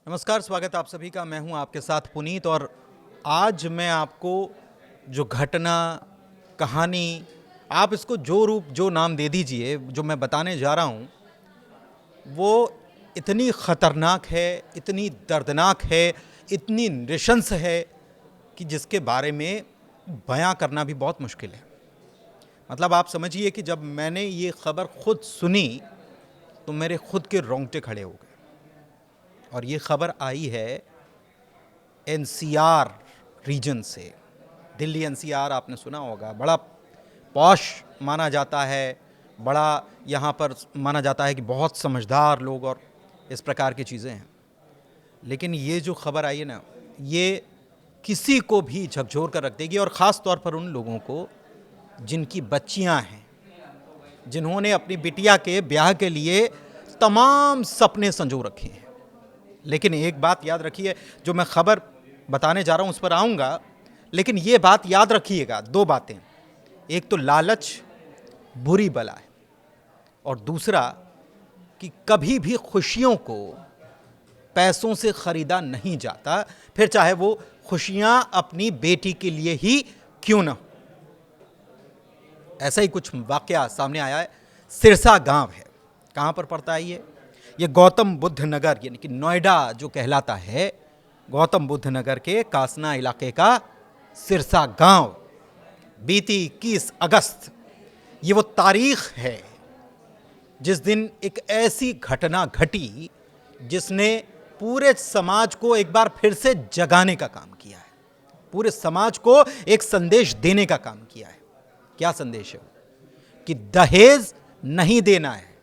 नमस्कार, स्वागत है आप सभी का। मैं हूं आपके साथ पुनीत और आज मैं आपको जो घटना, कहानी, आप इसको जो रूप जो नाम दे दीजिए, जो मैं बताने जा रहा हूं, वो इतनी ख़तरनाक है, इतनी दर्दनाक है, इतनी नृशंस है कि जिसके बारे में बयां करना भी बहुत मुश्किल है। मतलब आप समझिए कि जब मैंने ये खबर खुद सुनी तो मेरे खुद के रोंगटे खड़े हो गए। और ये खबर आई है एनसीआर रीजन से। दिल्ली एनसीआर आपने सुना होगा, बड़ा पॉश माना जाता है, बड़ा यहाँ पर माना जाता है कि बहुत समझदार लोग और इस प्रकार की चीज़ें हैं। लेकिन ये जो खबर आई है ना, ये किसी को भी झकझोर कर रख देगी, और ख़ास तौर पर उन लोगों को जिनकी बच्चियाँ हैं, जिन्होंने अपनी बिटिया के ब्याह के लिए तमाम सपने संजो रखे हैं। लेकिन एक बात याद रखिए, जो मैं खबर बताने जा रहा हूं उस पर आऊंगा, लेकिन ये बात याद रखिएगा, दो बातें। एक तो लालच बुरी बला है, और दूसरा कि कभी भी खुशियों को पैसों से खरीदा नहीं जाता, फिर चाहे वो खुशियां अपनी बेटी के लिए ही क्यों ना हो। ऐसा ही कुछ वाकया सामने आया है। सिरसा गांव है, कहां पर पड़ता है ये गौतम बुद्ध नगर, यानी कि नोएडा जो कहलाता है, गौतम बुद्ध नगर के कासना इलाके का सिरसा गांव। बीती 21 अगस्त ये वो तारीख है जिस दिन एक ऐसी घटना घटी जिसने पूरे समाज को एक बार फिर से जगाने का काम किया है, पूरे समाज को एक संदेश देने का काम किया है। क्या संदेश है वो? कि दहेज नहीं देना है,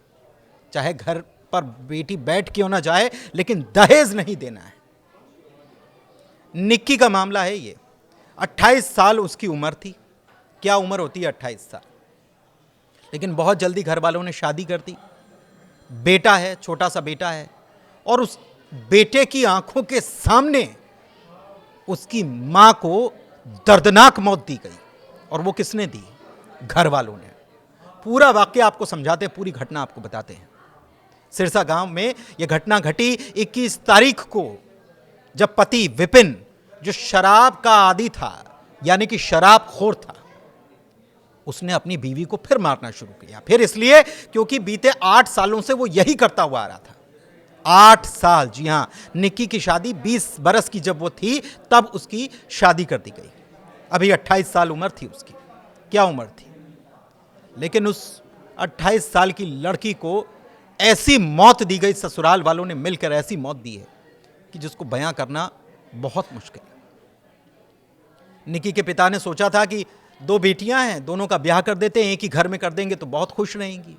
चाहे घर पर बेटी बैठ क्यों ना जाए, लेकिन दहेज नहीं देना है। निक्की का मामला है ये। 28 साल उसकी उम्र थी। क्या उम्र होती है 28 साल? लेकिन बहुत जल्दी घर वालों ने शादी कर दी। बेटा है, छोटा सा बेटा है, और उस बेटे की आंखों के सामने उसकी मां को दर्दनाक मौत दी गई। और वो किसने दी? घर वालों ने। पूरा वाक्य आपको समझाते, पूरी घटना आपको बताते हैं। सिरसा गांव में यह घटना घटी 21 तारीख को, जब पति विपिन, जो शराब का आदी था, यानी कि शराबखोर था, उसने अपनी बीवी को फिर मारना शुरू किया। फिर इसलिए क्योंकि बीते 8 सालों से वो यही करता हुआ आ रहा था। 8 साल, जी हां। निक्की की शादी 20 बरस की जब वो थी, तब उसकी शादी कर दी गई। अभी 28 साल उम्र थी उसकी। क्या उम्र थी? लेकिन उस 28 साल की लड़की को ऐसी मौत दी गई, ससुराल वालों ने मिलकर ऐसी मौत दी है कि जिसको बयां करना बहुत मुश्किल है। निक्की के पिता ने सोचा था कि 2 बेटियां हैं, दोनों का ब्याह कर देते हैं, एक ही घर में कर देंगे तो बहुत खुश रहेंगी,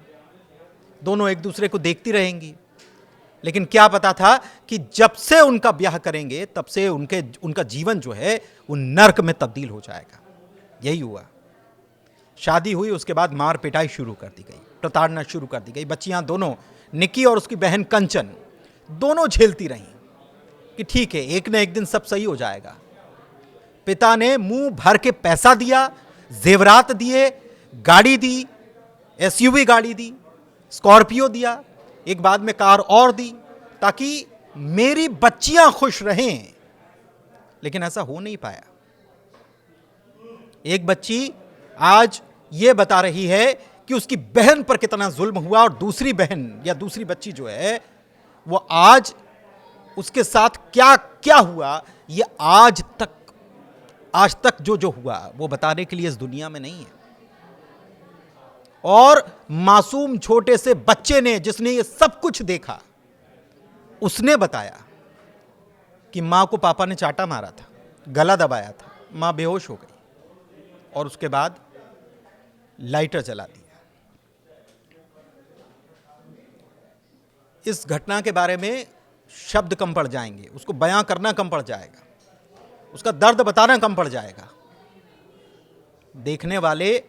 दोनों एक दूसरे को देखती रहेंगी। लेकिन क्या पता था कि जब से उनका ब्याह करेंगे तब से उनका जीवन जो है वो नर्क में तब्दील हो जाएगा। यही हुआ। शादी हुई, उसके बाद मार पिटाई शुरू कर दी गई, प्रताड़ना शुरू कर दी गई। बच्चियां दोनों, निक्की और उसकी बहन कंचन, दोनों झेलती रहीं कि ठीक है, एक न एक दिन सब सही हो जाएगा। पिता ने मुंह भर के पैसा दिया, जेवरात दिए, गाड़ी दी, एसयूवी गाड़ी दी, स्कॉर्पियो दिया, एक बाद में कार और दी, ताकि मेरी बच्चियां खुश रहें। लेकिन ऐसा हो नहीं पाया। एक बच्ची आज यह बता रही है कि उसकी बहन पर कितना जुल्म हुआ, और दूसरी बहन या दूसरी बच्ची जो है वो आज उसके साथ क्या क्या हुआ, ये आज तक जो हुआ वो बताने के लिए इस दुनिया में नहीं है। और मासूम छोटे से बच्चे ने, जिसने ये सब कुछ देखा, उसने बताया कि मां को पापा ने चाटा मारा था, गला दबाया था, मां बेहोश हो गई और उसके बाद लाइटर जला दिया। इस घटना के बारे में शब्द कम पड़ जाएंगे, उसको बयां करना कम पड़ जाएगा, उसका दर्द बताना कम पड़ जाएगा। देखने वाले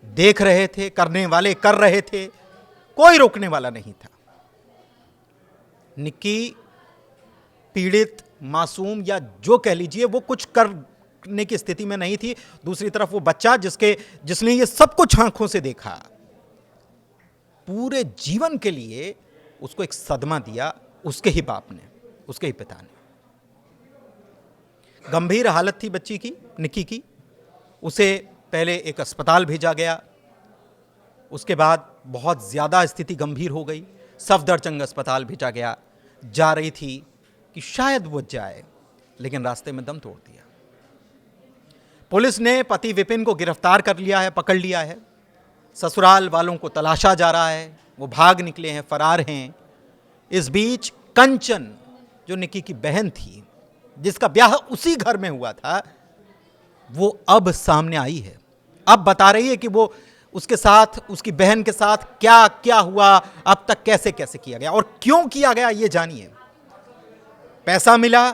देख रहे थे, करने वाले कर रहे थे, कोई रोकने वाला नहीं था। निक्की पीड़ित, मासूम, या जो कह लीजिए, वो कुछ करने की स्थिति में नहीं थी। दूसरी तरफ वो बच्चा जिसने ये सब कुछ आंखों से देखा, पूरे जीवन के लिए उसको एक सदमा दिया उसके ही बाप ने। उसके ही पिता ने। गंभीर हालत थी बच्ची की, निक्की की। उसे पहले एक अस्पताल भेजा गया, उसके बाद बहुत ज़्यादा स्थिति गंभीर हो गई, सफदरजंग अस्पताल भेजा गया। जा रही थी कि शायद वो जाए, लेकिन रास्ते में दम तोड़ दिया। पुलिस ने पति विपिन को गिरफ्तार कर लिया है, पकड़ लिया है। ससुराल वालों को तलाशा जा रहा है, वो भाग निकले हैं, फरार हैं। इस बीच कंचन, जो निक्की की बहन थी, जिसका ब्याह उसी घर में हुआ था, वो अब सामने आई है। अब बता रही है कि वो उसके साथ, उसकी बहन के साथ क्या क्या हुआ, अब तक कैसे कैसे किया गया और क्यों किया गया, ये जानिए। पैसा मिला,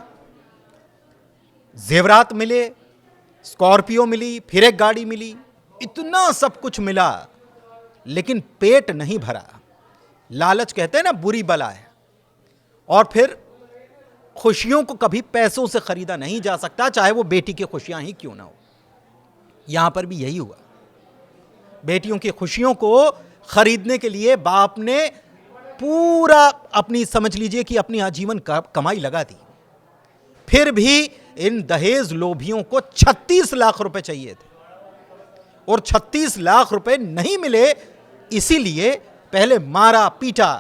जेवरात मिले, स्कॉर्पियो मिली, फिर एक गाड़ी मिली, इतना सब कुछ मिला, लेकिन पेट नहीं भरा। लालच कहते हैं ना, बुरी बला है। और फिर खुशियों को कभी पैसों से खरीदा नहीं जा सकता, चाहे वो बेटी की खुशियां ही क्यों ना हो। यहां पर भी यही हुआ। बेटियों की खुशियों को खरीदने के लिए बाप ने पूरा अपनी, समझ लीजिए कि अपनी आजीवन कमाई लगा दी। फिर भी इन दहेज लोभियों को 36 लाख रुपए चाहिए थे, और 36 लाख रुपए नहीं मिले, इसीलिए पहले मारा पीटा।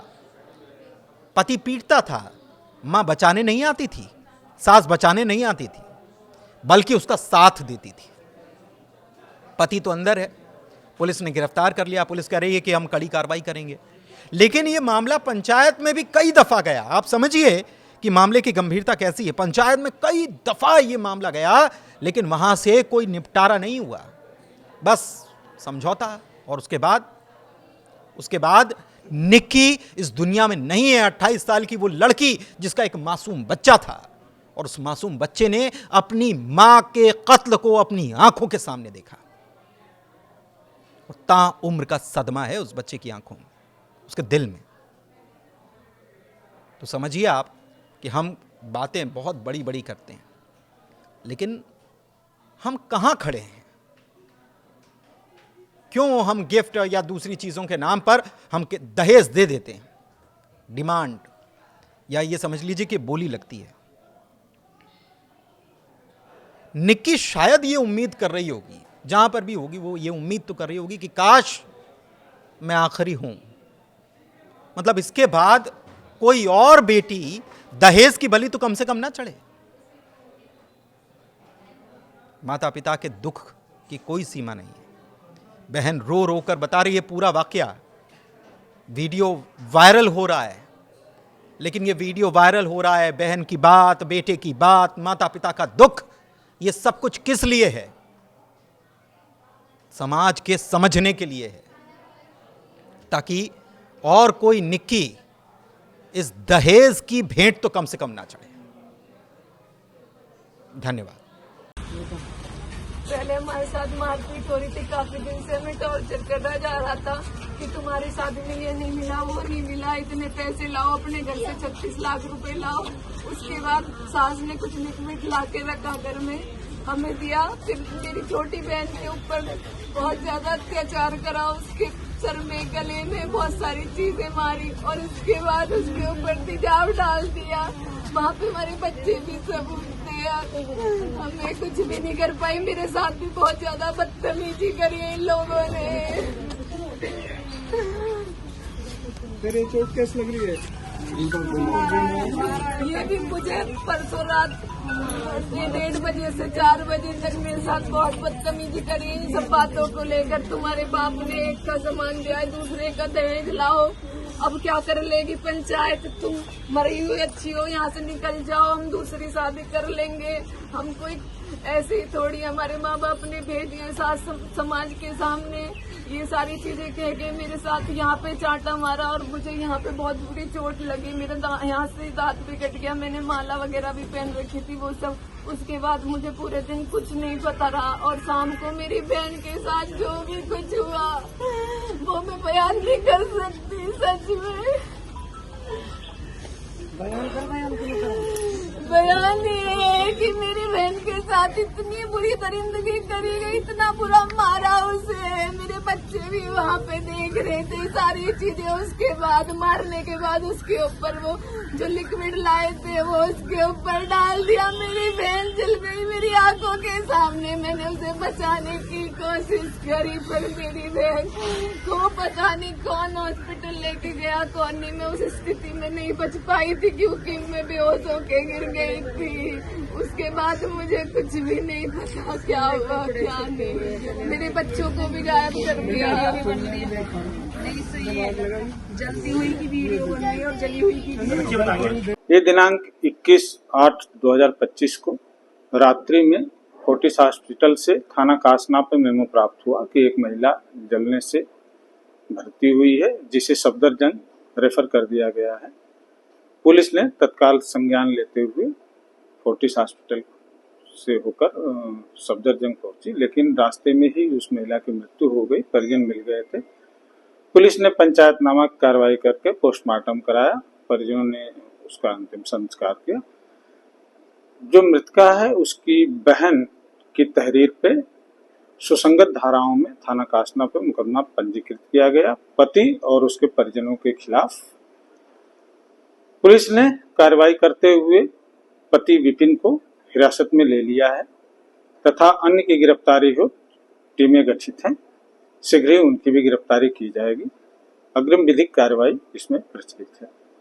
पति पीटता था, मां बचाने नहीं आती थी, सास बचाने नहीं आती थी, बल्कि उसका साथ देती थी। पति तो अंदर है, पुलिस ने गिरफ्तार कर लिया। पुलिस कह रही है कि हम कड़ी कार्रवाई करेंगे, लेकिन यह मामला पंचायत में भी कई दफा गया। आप समझिए कि मामले की गंभीरता कैसी है। पंचायत में कई दफा यह मामला गया, लेकिन वहां से कोई निपटारा नहीं हुआ, बस समझौता। और उसके बाद निक्की इस दुनिया में नहीं है। 28 साल की वो लड़की, जिसका एक मासूम बच्चा था, और उस मासूम बच्चे ने अपनी मां के कत्ल को अपनी आंखों के सामने देखा। और ताउम्र का सदमा है उस बच्चे की आंखों में, उसके दिल में। तो समझिए आप कि हम बातें बहुत बड़ी बड़ी करते हैं, लेकिन हम कहां खड़े हैं? क्यों हम गिफ्ट या दूसरी चीजों के नाम पर हम दहेज दे देते हैं? डिमांड, या ये समझ लीजिए कि बोली लगती है। निक्की शायद ये उम्मीद कर रही होगी, जहां पर भी होगी वो ये उम्मीद तो कर रही होगी कि काश मैं आखिरी हूं, मतलब इसके बाद कोई और बेटी दहेज की बलि तो कम से कम ना चढ़े। माता पिता के दुख की कोई सीमा नहीं है। बहन रो रो कर बता रही है पूरा वाकया। वीडियो वायरल हो रहा है, लेकिन ये वीडियो वायरल हो रहा है बहन की बात, बेटे की बात, माता पिता का दुख, ये सब कुछ किस लिए है? समाज के समझने के लिए है, ताकि और कोई निक्की इस दहेज की भेंट तो कम से कम ना चढ़े। धन्यवाद। पहले हमारे साथ मारपीट हो रही थी, काफी दिन से हमें टॉर्चर करा जा रहा था कि तुम्हारी शादी में ये नहीं मिला, वो नहीं मिला, इतने पैसे लाओ, अपने घर से 36 लाख रुपए लाओ। उसके बाद सास ने कुछ लिक्विड ला के रखा घर में, हमें दिया। फिर मेरी छोटी बहन के ऊपर बहुत ज्यादा अत्याचार करा, उसके सर में, गले में बहुत सारी चीजें मारी, और उसके बाद उसके ऊपर तेजाब डाल दिया। वहाँ पे हमारे बच्चे भी सब उठते हैं, हमें कुछ भी नहीं कर पाई। मेरे साथ भी बहुत ज्यादा बदतमीजी करी है इन लोगों ने। तेरे चोट कैसे लग रही है? ये भी मुझे परसों रात ये 1:30 बजे से 4 बजे तक मेरे साथ बहुत बदतमीजी करी इन सब बातों को लेकर। तुम्हारे बाप ने एक का सामान दिया है, दूसरे का दहेज लाओ, अब क्या कर लेगी पंचायत? तुम मरी हुई अच्छी हो, यहाँ से निकल जाओ, हम दूसरी शादी कर लेंगे। हम कोई ऐसे ही थोड़ी, हमारे माँ बाप ने भेज दिया सास समाज के सामने ये सारी चीजें कह के मेरे साथ यहाँ पे चांटा मारा, और मुझे यहाँ पे बहुत बुरी चोट लगी। मेरा यहाँ से दांत भी कट गया, मैंने माला वगैरह भी पहन रखी थी वो सब। उसके बाद मुझे पूरे दिन कुछ नहीं पता रहा, और शाम को मेरी बहन के साथ जो भी कुछ हुआ वो मैं बयान नहीं कर सकती। सच में बयान करना है, बयान ये है कि मेरी बहन के साथ इतनी बुरी दरिंदगी करी गई, इतना बुरा मारा उसे। मेरे बच्चे भी वहाँ पे देख रहे थे सारी चीजें। उसके बाद मारने के बाद उसके ऊपर वो जो लिक्विड लाए थे वो उसके ऊपर डाल दिया। मेरी बहन जल गई मेरी आंखों के सामने। मैंने उसे बचाने की कोशिश करी पर मेरी बहन को पता नहीं कौन हॉस्पिटल लेके गया, कौन नहीं। मैं उस स्थिति में नहीं बच पाई थी क्योंकि मैं बेहोश होके गिर गई थी। उसके बाद मुझे कुछ भी नहीं पता क्या हुआ क्या नहीं। मेरे बच्चों को भी गायब कर दिया। जलती हुई की वीडियो बनाई और जली हुई की वीडियो। ये दिनांक 21/8/2025 को रात्रि में फोर्टिस हॉस्पिटल से थाना कासना पे मेमो प्राप्त हुआ कि एक महिला जलने से भर्ती हुई है, जिसे सफदरजंग रेफर कर दिया गया है। पुलिस ने तत्काल संज्ञान लेते हुए फोर्टिस हॉस्पिटल से होकर सफदरजंग पहुंची, लेकिन रास्ते में ही उस महिला की मृत्यु हो गई। परिजन मिल गए थे। पुलिस ने पंचायतनामा कार्रवाई करके पोस्टमार्टम कराया। परिजनों ने उसका अंतिम संस्कार किया। जो मृतका है उसकी बहन की तहरीर पे सुसंगत धाराओं में थाना कासना पे मुकदमा पंजीकृत किया गया। पति और उसके परिजनों के खिलाफ पुलिस ने कार्रवाई करते हुए पति विपिन को हिरासत में ले लिया है तथा अन्य की गिरफ्तारी हो टीमें गठित हैं। शीघ्र ही उनकी भी गिरफ्तारी की जाएगी। अग्रिम विधिक कार्रवाई इसमें प्रचलित है।